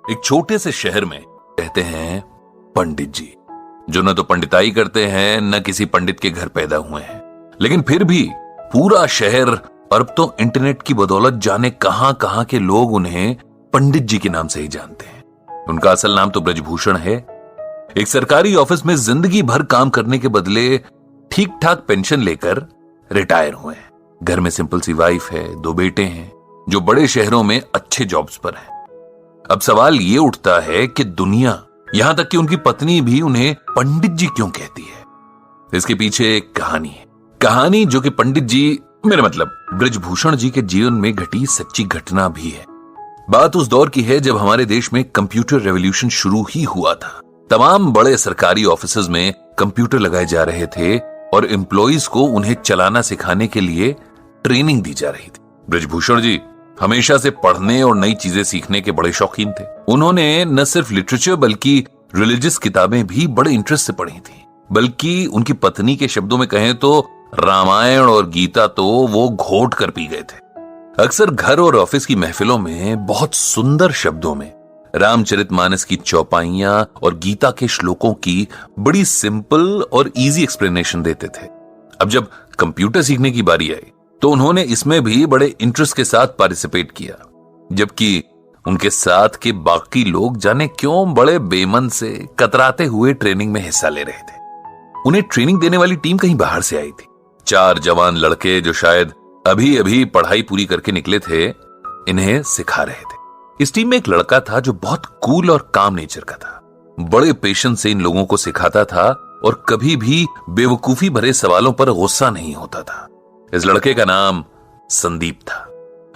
एक छोटे से शहर में रहते हैं पंडित जी, जो न तो पंडिताई करते हैं न किसी पंडित के घर पैदा हुए हैं, लेकिन फिर भी पूरा शहर और अब तो इंटरनेट की बदौलत जाने कहां कहां के लोग उन्हें पंडित जी के नाम से ही जानते हैं। उनका असल नाम तो ब्रजभूषण है। एक सरकारी ऑफिस में जिंदगी भर काम करने के बदले ठीक ठाक पेंशन लेकर रिटायर हुए हैं। घर में सिंपल सी वाइफ है, 2 बेटे हैं जो बड़े शहरों में अच्छे जॉब्स पर हैं। अब सवाल ये उठता है कि दुनिया, यहां तक कि उनकी पत्नी भी उन्हें पंडित जी क्यों कहती है। इसके पीछे एक कहानी है, कहानी जो कि पंडित जी, मेरा मतलब ब्रजभूषण जी के जीवन में घटी सच्ची घटना भी है। बात उस दौर की है जब हमारे देश में कंप्यूटर रेवोल्यूशन शुरू ही हुआ था। तमाम बड़े सरकारी ऑफिसेज में कंप्यूटर लगाए जा रहे थे और एम्प्लॉइज को उन्हें चलाना सिखाने के लिए ट्रेनिंग दी जा रही थी। ब्रजभूषण जी हमेशा से पढ़ने और नई चीजें सीखने के बड़े शौकीन थे। उन्होंने न सिर्फ लिटरेचर बल्कि रिलीजियस किताबें भी बड़े इंटरेस्ट से पढ़ी थी। बल्कि उनकी पत्नी के शब्दों में कहें तो रामायण और गीता तो वो घोट कर पी गए थे। अक्सर घर और ऑफिस की महफिलों में बहुत सुंदर शब्दों में रामचरितमानस की चौपाइयां और गीता के श्लोकों की बड़ी सिंपल और इजी एक्सप्लेनेशन देते थे। अब जब कंप्यूटर सीखने की बारी आई तो उन्होंने इसमें भी बड़े इंटरेस्ट के साथ पार्टिसिपेट किया, जबकि उनके साथ के बाकी लोग जाने क्यों बड़े बेमन से कतराते हुए ट्रेनिंग में हिस्सा ले रहे थे। उन्हें ट्रेनिंग देने वाली टीम कहीं बाहर से आई थी। 4 जवान लड़के जो शायद अभी अभी पढ़ाई पूरी करके निकले थे, इन्हें सिखा रहे थे। इस टीम में एक लड़का था जो बहुत कूल और काम नेचर का था। बड़े पेशेंस से इन लोगों को सिखाता था और कभी भी बेवकूफी भरे सवालों पर गुस्सा नहीं होता था। इस लड़के का नाम संदीप था।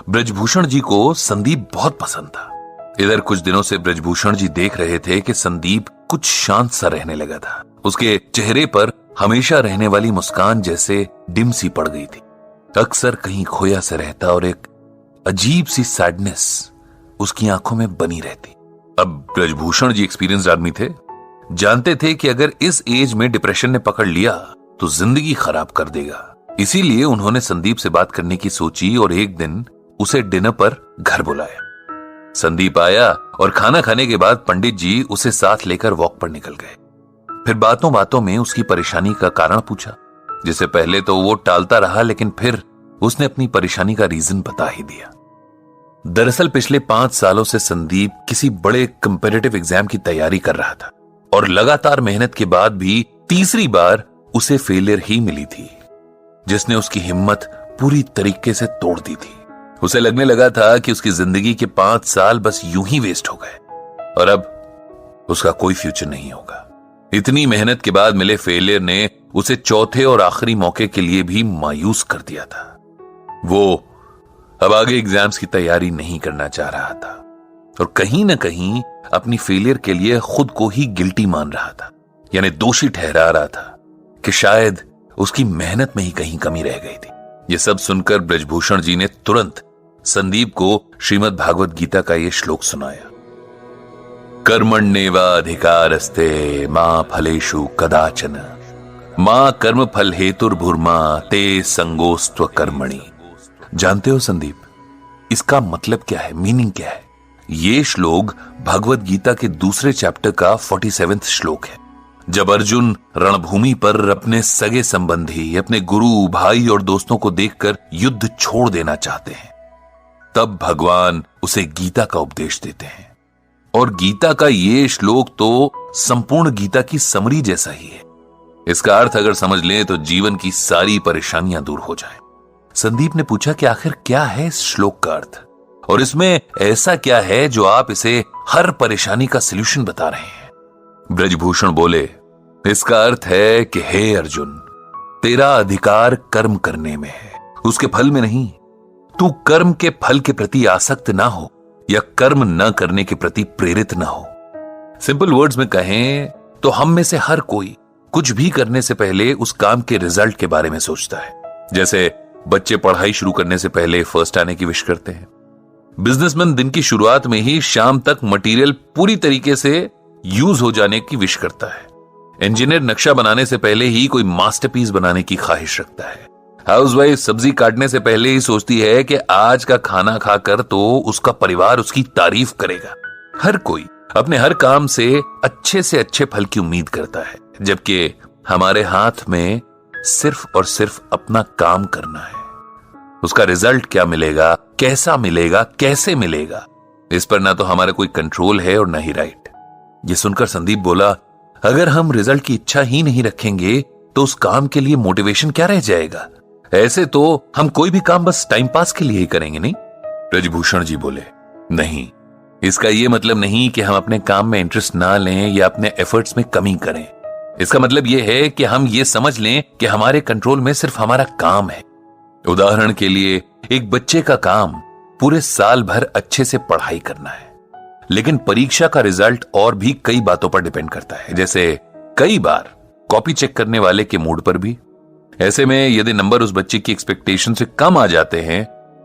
ब्रजभूषण जी को संदीप बहुत पसंद था। इधर कुछ दिनों से ब्रजभूषण जी देख रहे थे कि संदीप कुछ शांत सा रहने लगा था। उसके चेहरे पर हमेशा रहने वाली मुस्कान जैसे डिम सी पड़ गई थी। अक्सर कहीं खोया सा रहता और एक अजीब सी सैडनेस उसकी आंखों में बनी रहती। अब ब्रजभूषण जी एक्सपीरियंस्ड आदमी थे, जानते थे कि अगर इस एज में डिप्रेशन ने पकड़ लिया तो जिंदगी खराब कर देगा। इसीलिए उन्होंने संदीप से बात करने की सोची और एक दिन उसे डिनर पर घर बुलाया। संदीप आया और खाना खाने के बाद पंडित जी उसे साथ लेकर वॉक पर निकल गए। फिर बातों बातों में उसकी परेशानी का कारण पूछा, जिसे पहले तो वो टालता रहा, लेकिन फिर उसने अपनी परेशानी का रीजन बता ही दिया। दरअसल पिछले 5 सालों से संदीप किसी बड़े कंपेटिटिव एग्जाम की तैयारी कर रहा था और लगातार मेहनत के बाद भी तीसरी बार उसे फेलियर ही मिली थी, जिसने उसकी हिम्मत पूरी तरीके से तोड़ दी थी। उसे लगने लगा था कि उसकी जिंदगी के 5 साल बस यूं ही वेस्ट हो गए और अब उसका कोई फ्यूचर नहीं होगा। इतनी मेहनत के बाद मिले फेलियर ने उसे चौथे और आखिरी मौके के लिए भी मायूस कर दिया था। वो अब आगे एग्जाम्स की तैयारी नहीं करना चाह रहा था और कहीं ना कहीं अपनी फेलियर के लिए खुद को ही गिल्टी मान रहा था, यानी दोषी ठहरा रहा था कि शायद उसकी मेहनत में ही कहीं कमी रह गई थी। यह सब सुनकर ब्रजभूषण जी ने तुरंत संदीप को श्रीमद् भागवत गीता का यह श्लोक सुनाया। कर्मण्येवाधिकारस्ते मां फलेषु कदाचन मां कर्म फल हेतुर्भुर्मा ते संगोस्त्व कर्मणि। जानते हो संदीप, इसका मतलब क्या है, मीनिंग क्या है? ये श्लोक भगवत गीता के दूसरे चैप्टर का 47वां श्लोक है। जब अर्जुन रणभूमि पर अपने सगे संबंधी, अपने गुरु, भाई और दोस्तों को देखकर युद्ध छोड़ देना चाहते हैं, तब भगवान उसे गीता का उपदेश देते हैं। और गीता का ये श्लोक तो संपूर्ण गीता की समरी जैसा ही है। इसका अर्थ अगर समझ लें तो जीवन की सारी परेशानियां दूर हो जाएं। संदीप ने पूछा कि आखिर क्या है इस श्लोक का अर्थ और इसमें ऐसा क्या है जो आप इसे हर परेशानी का सलूशन बता रहे हैं? ब्रजभूषण बोले, इसका अर्थ है कि हे अर्जुन, तेरा अधिकार कर्म करने में है, उसके फल में नहीं। तू कर्म के फल के प्रति आसक्त ना हो या कर्म न करने के प्रति प्रेरित ना हो। सिंपल वर्ड्स में कहें तो हम में से हर कोई कुछ भी करने से पहले उस काम के रिजल्ट के बारे में सोचता है। जैसे बच्चे पढ़ाई शुरू करने से पहले फर्स्ट आने की विश करते हैं। बिजनेसमैन दिन की शुरुआत में ही शाम तक मटेरियल पूरी तरीके से यूज हो जाने की विश करता है। इंजीनियर नक्शा बनाने से पहले ही कोई मास्टरपीस बनाने की ख्वाहिश रखता है। हाउसवाइफ सब्जी काटने से पहले ही सोचती है कि आज का खाना खाकर तो उसका परिवार उसकी तारीफ करेगा। हर कोई अपने हर काम से अच्छे फल की उम्मीद करता है, जबकि हमारे हाथ में सिर्फ और सिर्फ अपना काम करना है। उसका रिजल्ट क्या मिलेगा, कैसा मिलेगा, कैसे मिलेगा, इस पर ना तो हमारा कोई कंट्रोल है और ना ही राइट। ये सुनकर संदीप बोला, अगर हम रिजल्ट की इच्छा ही नहीं रखेंगे तो उस काम के लिए मोटिवेशन क्या रह जाएगा? ऐसे तो हम कोई भी काम बस टाइम पास के लिए ही करेंगे, नहीं? ब्रजभूषण जी बोले, नहीं, इसका यह मतलब नहीं कि हम अपने काम में इंटरेस्ट ना लें या अपने एफर्ट्स में कमी करें। इसका मतलब यह है कि हम ये समझ लें कि हमारे कंट्रोल में सिर्फ हमारा काम है। उदाहरण के लिए, एक बच्चे का काम पूरे साल भर अच्छे से पढ़ाई करना है, लेकिन परीक्षा का रिजल्ट और भी कई बातों पर डिपेंड करता है, जैसे कई बार कॉपी चेक करने वाले के मूड पर भी। ऐसे में यदि नंबर उस बच्चे की एक्सपेक्टेशन से कम आ जाते हैं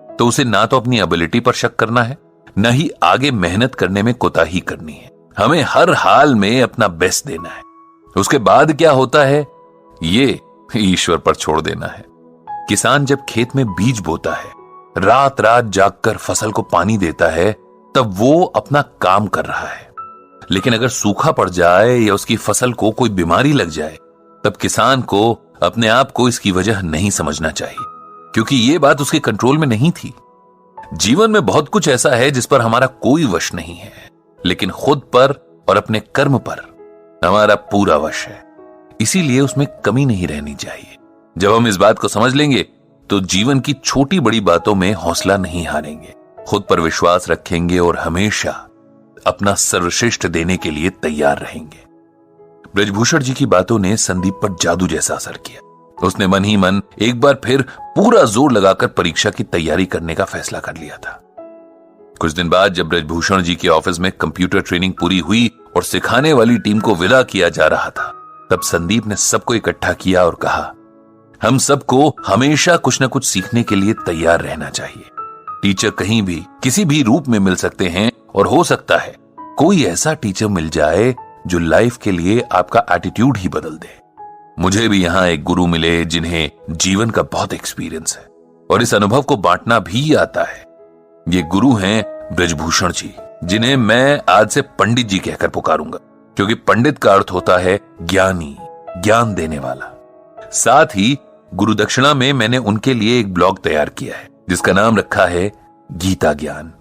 तो उसे ना तो अपनी एबिलिटी पर शक करना है, न ही आगे मेहनत करने में कोताही करनी है। हमें हर हाल में अपना बेस्ट देना है। उसके बाद क्या होता है ये ईश्वर पर छोड़ देना है। किसान जब खेत में बीज बोता है, रात रात जागकर फसल को पानी देता है, तब वो अपना काम कर रहा है। लेकिन अगर सूखा पड़ जाए या उसकी फसल को कोई बीमारी लग जाए, तब किसान को अपने आप को इसकी वजह नहीं समझना चाहिए, क्योंकि ये बात उसके कंट्रोल में नहीं थी। जीवन में बहुत कुछ ऐसा है जिस पर हमारा कोई वश नहीं है, लेकिन खुद पर और अपने कर्म पर हमारा पूरा वश है। इसीलिए उसमें कमी नहीं रहनी चाहिए। जब हम इस बात को समझ लेंगे तो जीवन की छोटी बड़ी बातों में हौसला नहीं हारेंगे, खुद पर विश्वास रखेंगे और हमेशा अपना सर्वश्रेष्ठ देने के लिए तैयार रहेंगे। ब्रजभूषण जी की बातों ने संदीप पर जादू जैसा असर किया। उसने मन ही मन एक बार फिर पूरा जोर लगाकर परीक्षा की तैयारी करने का फैसला कर लिया था। कुछ दिन बाद जब ब्रजभूषण जी के ऑफिस में कंप्यूटर ट्रेनिंग पूरी हुई और सिखाने वाली टीम को विदा किया जा रहा था, तब संदीप ने सबको इकट्ठा किया और कहा, हम सबको हमेशा कुछ न कुछ सीखने के लिए तैयार रहना चाहिए। टीचर कहीं भी किसी भी रूप में मिल सकते हैं और हो सकता है कोई ऐसा टीचर मिल जाए जो लाइफ के लिए आपका एटीट्यूड ही बदल दे। मुझे भी यहां एक गुरु मिले जिन्हें जीवन का बहुत एक्सपीरियंस है और इस अनुभव को बांटना भी आता है। ये गुरु हैं ब्रजभूषण जी, जिन्हें मैं आज से पंडित जी कहकर पुकारूंगा, क्योंकि पंडित का अर्थ होता है ज्ञानी, ज्ञान देने वाला। साथ ही गुरु दक्षिणा में मैंने उनके लिए एक ब्लॉग तैयार किया है जिसका नाम रखा है गीता ज्ञान।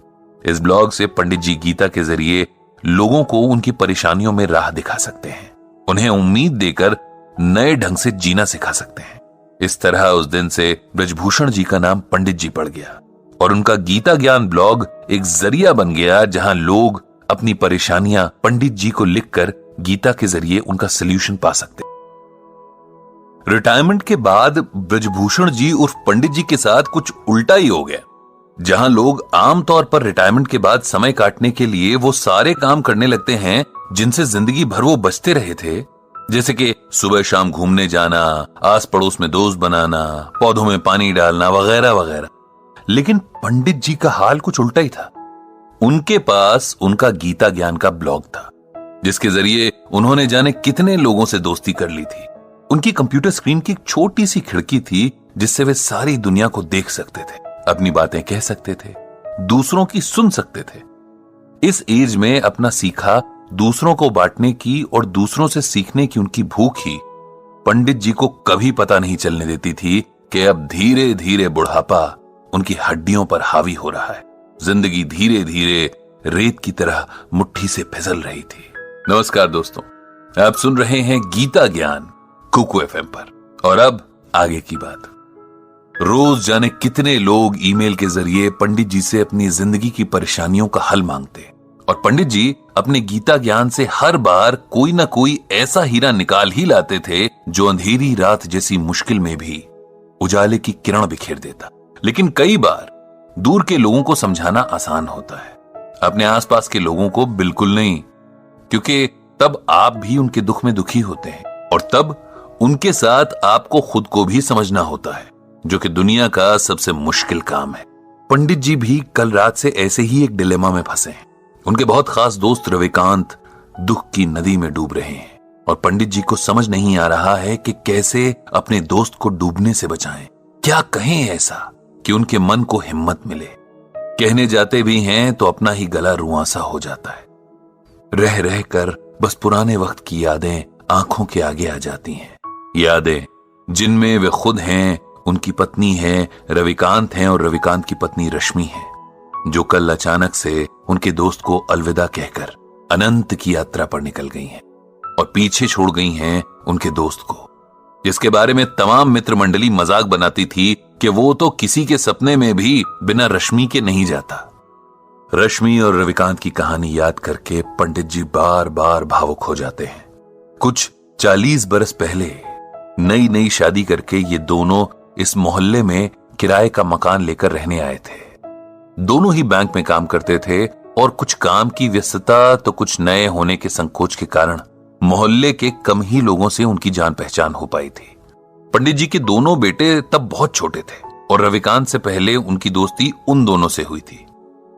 इस ब्लॉग से पंडित जी गीता के जरिए लोगों को उनकी परेशानियों में राह दिखा सकते हैं, उन्हें उम्मीद देकर नए ढंग से जीना सिखा सकते हैं। इस तरह उस दिन से ब्रजभूषण जी का नाम पंडित जी पड़ गया और उनका गीता ज्ञान ब्लॉग एक जरिया बन गया जहां लोग अपनी परेशानियां पंडित जी को लिखकर गीता के जरिए उनका सलूशन पा सकते। रिटायरमेंट के बाद ब्रजभूषण जी उर्फ पंडित जी के साथ कुछ उल्टा ही हो गया। जहां लोग आमतौर पर रिटायरमेंट के बाद समय काटने के लिए वो सारे काम करने लगते हैं जिनसे जिंदगी भर वो बचते रहे थे, जैसे कि सुबह शाम घूमने जाना, आस पड़ोस में दोस्त बनाना, पौधों में पानी डालना वगैरह वगैरह। लेकिन पंडित जी का हाल कुछ उल्टा ही था। उनके पास उनका गीता ज्ञान का ब्लॉग था जिसके जरिए उन्होंने जाने कितने लोगों से दोस्ती कर ली थी। उनकी कंप्यूटर स्क्रीन की एक छोटी सी खिड़की थी जिससे वे सारी दुनिया को देख सकते थे, अपनी बातें कह सकते थे, दूसरों की सुन सकते थे। इस एज में अपना सीखा दूसरों को बांटने की और दूसरों से सीखने की उनकी भूख ही पंडित जी को कभी पता नहीं चलने देती थी कि अब धीरे धीरे बुढ़ापा उनकी हड्डियों पर हावी हो रहा है। जिंदगी धीरे धीरे रेत की तरह मुट्ठी से फिसल रही थी। नमस्कार दोस्तों, आप सुन रहे हैं गीता ज्ञान कुकू एफएम पर। और अब आगे की बात। रोज जाने कितने लोग ईमेल के जरिए पंडित जी से अपनी जिंदगी की परेशानियों का हल मांगते और पंडित जी अपने गीता ज्ञान से हर बार कोई ना कोई ऐसा हीरा निकाल ही लाते थे जो अंधेरी रात जैसी मुश्किल में भी उजाले की किरण बिखेर देता। लेकिन कई बार दूर के लोगों को समझाना आसान होता है, अपने आसपास के लोगों को बिल्कुल नहीं, क्योंकि तब आप भी उनके दुख में दुखी होते हैं और तब उनके साथ आपको खुद को भी समझना होता है, जो कि दुनिया का सबसे मुश्किल काम है। पंडित जी भी कल रात से ऐसे ही एक डिलेमा में फंसे हैं। उनके बहुत खास दोस्त रविकांत दुख की नदी में डूब रहे हैं और पंडित जी को समझ नहीं आ रहा है कि कैसे अपने दोस्त को डूबने से बचाएं। क्या कहें ऐसा कि उनके मन को हिम्मत मिले। कहने जाते भी हैं तो अपना ही गला रुआंसा हो जाता है। रह रह कर बस पुराने वक्त की यादें आंखों के आगे आ जाती हैं। यादें जिनमें वे खुद हैं, उनकी पत्नी है रविकांत हैं और रविकांत की पत्नी रश्मि है, जो कल अचानक से उनके दोस्त को अलविदा कहकर अनंत की यात्रा पर निकल गई हैं और पीछे छोड़ गई हैं उनके दोस्त को, जिसके बारे में तमाम मित्र मंडली मजाक बनाती थी कि वो तो किसी के सपने में भी बिना रश्मि के नहीं जाता। रश्मि और रविकांत की कहानी याद करके पंडित जी बार बार भावुक हो जाते हैं। कुछ 40 बरस पहले नई नई शादी करके ये दोनों इस मोहल्ले में किराए का मकान लेकर रहने आए थे। दोनों ही बैंक में काम करते थे और कुछ काम की व्यस्तता तो कुछ नए होने के संकोच के कारण मोहल्ले के कम ही लोगों से उनकी जान पहचान हो पाई थी। पंडित जी के दोनों बेटे तब बहुत छोटे थे और रविकांत से पहले उनकी दोस्ती उन दोनों से हुई थी।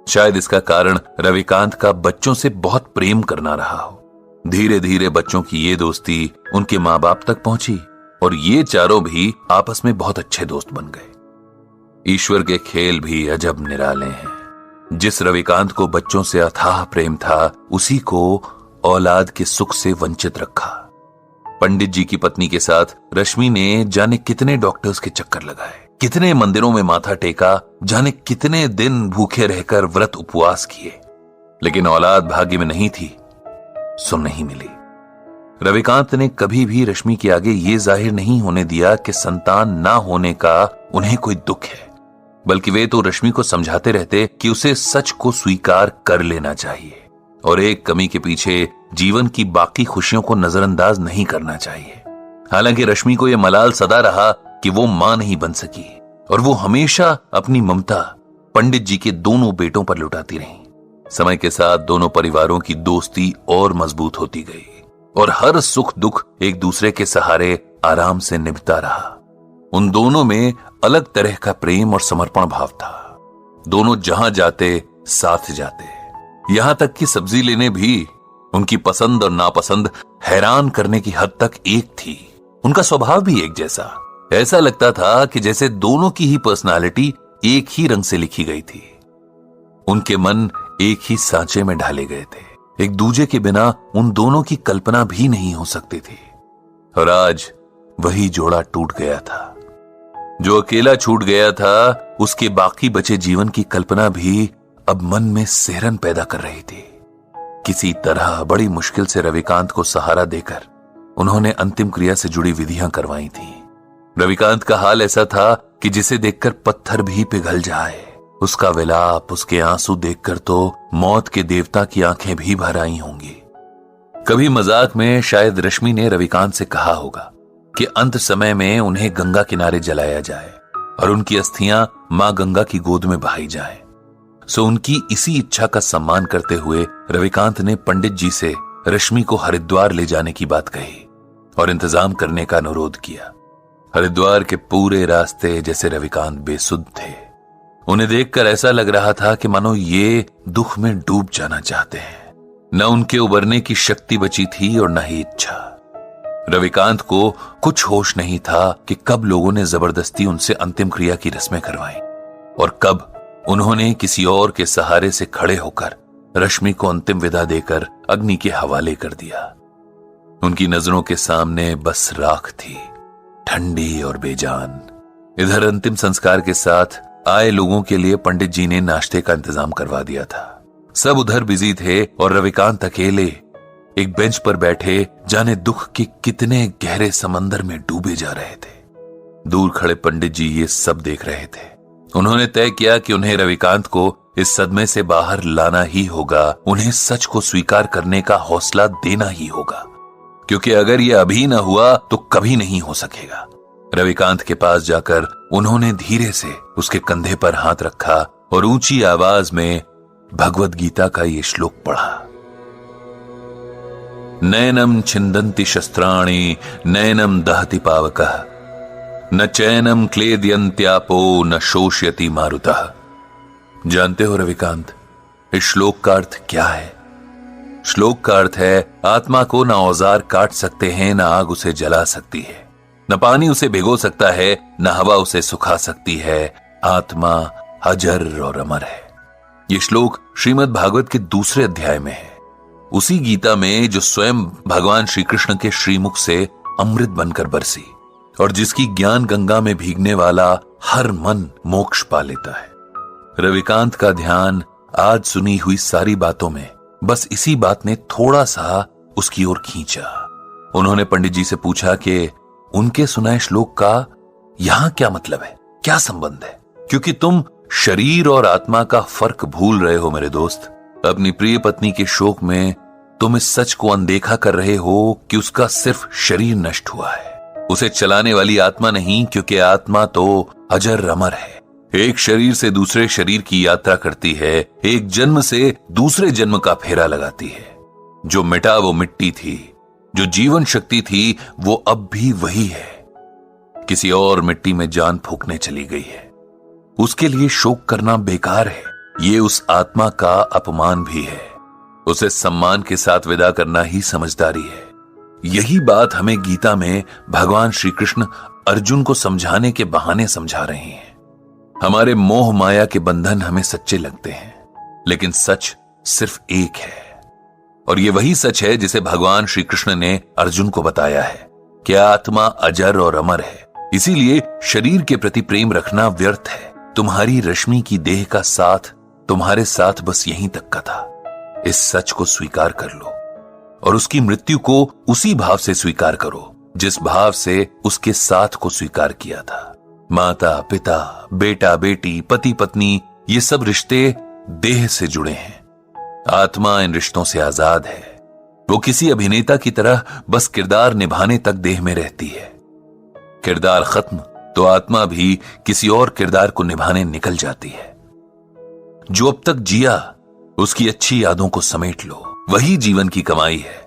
शायद इसका कारण रविकांत का बच्चों से बहुत प्रेम करना रहा हो। धीरे धीरे बच्चों की ये दोस्ती उनके माँ बाप तक पहुंची और ये चारों भी आपस में बहुत अच्छे दोस्त बन गए। ईश्वर के खेल भी अजब निराले हैं। जिस रविकांत को बच्चों से अथाह प्रेम था, उसी को औलाद के सुख से वंचित रखा। पंडित जी की पत्नी के साथ रश्मि ने जाने कितने डॉक्टर्स के चक्कर लगाए, कितने मंदिरों में माथा टेका, जाने कितने दिन भूखे रहकर व्रत उपवास किए, लेकिन औलाद भाग्य में नहीं थी, सो नहीं मिली। रविकांत ने कभी भी रश्मि के आगे ये जाहिर नहीं होने दिया कि संतान ना होने का उन्हें कोई दुख है, बल्कि वे तो रश्मि को समझाते रहते कि उसे सच को स्वीकार कर लेना चाहिए और एक कमी के पीछे जीवन की बाकी खुशियों को नजरअंदाज नहीं करना चाहिए। हालांकि रश्मि को यह मलाल सदा रहा कि वो मां नहीं बन सकी और वो हमेशा अपनी ममता पंडित जी के दोनों बेटों पर लुटाती रही। समय के साथ दोनों परिवारों की दोस्ती और मजबूत होती गई और हर सुख दुख एक दूसरे के सहारे आराम से निभता रहा। उन दोनों में अलग तरह का प्रेम और समर्पण भाव था। दोनों जहां जाते साथ जाते, यहां तक कि सब्जी लेने भी उनकी पसंद और नापसंद हैरान करने की हद तक एक थी। उनका स्वभाव भी एक जैसा, ऐसा लगता था कि जैसे दोनों की ही पर्सनालिटी एक ही रंग से लिखी गई थी। उनके मन एक ही सांचे में ढाले गए थे। एक दूजे के बिना उन दोनों की कल्पना भी नहीं हो सकती थी। और आज वही जोड़ा टूट गया था। जो अकेला छूट गया था, उसके बाकी बचे जीवन की कल्पना भी अब मन में सिहरन पैदा कर रही थी। किसी तरह बड़ी मुश्किल से रविकांत को सहारा देकर उन्होंने अंतिम क्रिया से जुड़ी विधियां करवाई थी। रविकांत का हाल ऐसा था कि जिसे देखकर पत्थर भी पिघल जाए। उसका विलाप, उसके आंसू देखकर तो मौत के देवता की आंखें भी भर आई होंगी। कभी मजाक में शायद रश्मि ने रविकांत से कहा होगा कि अंत समय में उन्हें गंगा किनारे जलाया जाए और उनकी अस्थियां मां गंगा की गोद में बहाई जाए। सो उनकी इसी इच्छा का सम्मान करते हुए रविकांत ने पंडित जी से रश्मि को हरिद्वार ले जाने की बात कही और इंतजाम करने का अनुरोध किया। हरिद्वार के पूरे रास्ते जैसे रविकांत बेसुध थे। उन्हें देखकर ऐसा लग रहा था कि मानो ये दुख में डूब जाना चाहते हैं। न उनके उबरने की शक्ति बची थी और न ही इच्छा। रविकांत को कुछ होश नहीं था कि कब लोगों ने जबरदस्ती उनसे अंतिम क्रिया की रस्में करवाई और कब उन्होंने किसी और के सहारे से खड़े होकर रश्मि को अंतिम विदा देकर अग्नि के हवाले कर दिया। उनकी नजरों के सामने बस राख थी, ठंडी और बेजान। इधर अंतिम संस्कार के साथ आए लोगों के लिए पंडित जी ने नाश्ते का इंतजाम करवा दिया था। सब उधर बिजी थे और रविकांत अकेले एक बेंच पर बैठे जाने दुख के कितने गहरे समंदर में डूबे जा रहे थे। दूर खड़े पंडित जी ये सब देख रहे थे। उन्होंने तय किया कि उन्हें रविकांत को इस सदमे से बाहर लाना ही होगा, उन्हें सच को स्वीकार करने का हौसला देना ही होगा, क्योंकि अगर यह अभी न हुआ तो कभी नहीं हो सकेगा। रविकांत के पास जाकर उन्होंने धीरे से उसके कंधे पर हाथ रखा और ऊंची आवाज में भगवद गीता का ये श्लोक पढ़ा। नैनम छिंदन्ति शस्त्राणि नैनम दहति पावकः न चैनम क्लेदयन्त्यापो न शोष्यति मारुतः। जानते हो रविकांत, इस श्लोक का अर्थ क्या है? श्लोक का अर्थ है, आत्मा को न औजार काट सकते हैं, न आग उसे जला सकती है, न पानी उसे भिगो सकता है, न हवा उसे सुखा सकती है। आत्मा अजर और अमर है। यह श्लोक श्रीमद् भागवत के दूसरे अध्याय में है। उसी गीता में जो स्वयं भगवान श्री कृष्ण के श्रीमुख से अमृत बनकर बरसी और जिसकी ज्ञान गंगा में भीगने वाला हर मन मोक्ष पा लेता है। रविकांत का ध्यान आज सुनी हुई सारी बातों में बस इसी बात ने थोड़ा सा उसकी ओर खींचा। उन्होंने पंडित जी से पूछा कि उनके सुनाए श्लोक का यहां क्या मतलब है, क्या संबंध है? क्योंकि तुम शरीर और आत्मा का फर्क भूल रहे हो मेरे दोस्त। अपनी प्रिय पत्नी के शोक में तुम इस सच को अनदेखा कर रहे हो कि उसका सिर्फ शरीर नष्ट हुआ है, उसे चलाने वाली आत्मा नहीं, क्योंकि आत्मा तो अजर अमर है, एक शरीर से दूसरे शरीर की यात्रा करती है, एक जन्म से दूसरे जन्म का फेरा लगाती है। जो मिटा वो मिट्टी थी, जो जीवन शक्ति थी वो अब भी वही है, किसी और मिट्टी में जान फूंकने चली गई है। उसके लिए शोक करना बेकार है, ये उस आत्मा का अपमान भी है। उसे सम्मान के साथ विदा करना ही समझदारी है। यही बात हमें गीता में भगवान श्री कृष्ण अर्जुन को समझाने के बहाने समझा रहे हैं। हमारे मोह माया के बंधन हमें सच्चे लगते हैं, लेकिन सच सिर्फ एक है, और ये वही सच है जिसे भगवान श्री कृष्ण ने अर्जुन को बताया है कि आत्मा अजर और अमर है। इसीलिए शरीर के प्रति प्रेम रखना व्यर्थ है। तुम्हारी रश्मि की देह का साथ तुम्हारे साथ बस यहीं तक का था। इस सच को स्वीकार कर लो और उसकी मृत्यु को उसी भाव से स्वीकार करो जिस भाव से उसके साथ को स्वीकार किया था। माता पिता, बेटा बेटी, पति पत्नी, ये सब रिश्ते देह से जुड़े हैं। आत्मा इन रिश्तों से आजाद है। वो किसी अभिनेता की तरह बस किरदार निभाने तक देह में रहती है। किरदार खत्म तो आत्मा भी किसी और किरदार को निभाने निकल जाती है। जो अब तक जिया उसकी अच्छी यादों को समेट लो, वही जीवन की कमाई है।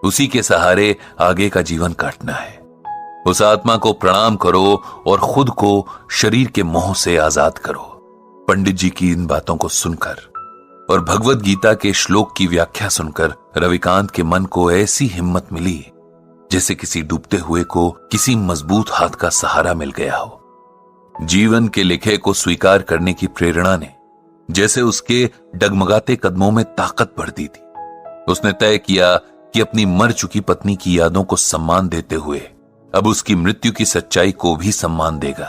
उसी के सहारे आगे का जीवन काटना है। उस आत्मा को प्रणाम करो और खुद को शरीर के मोह से आजाद करो। पंडित जी की इन बातों को सुनकर और भगवत गीता के श्लोक की व्याख्या सुनकर रविकांत के मन को ऐसी हिम्मत मिली जैसे किसी डूबते हुए को किसी मजबूत हाथ का सहारा मिल गया हो। जीवन के लिखे को स्वीकार करने की प्रेरणा ने जैसे उसके डगमगाते कदमों में ताकत भर दी थी। उसने तय किया कि अपनी मर चुकी पत्नी की यादों को सम्मान देते हुए अब उसकी मृत्यु की सच्चाई को भी सम्मान देगा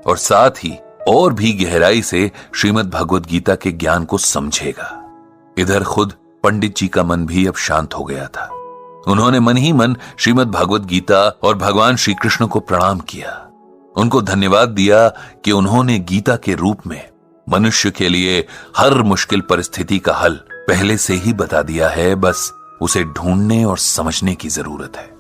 और साथ ही और भी गहराई से श्रीमद् भगवत गीता के ज्ञान को समझेगा। इधर खुद पंडित जी का मन भी अब शांत हो गया था। उन्होंने मन ही मन श्रीमद् भगवत गीता और भगवान श्री कृष्ण को प्रणाम किया। उनको धन्यवाद दिया कि उन्होंने गीता के रूप में मनुष्य के लिए हर मुश्किल परिस्थिति का हल पहले से ही बता दिया है, बस उसे ढूंढने और समझने की जरूरत है।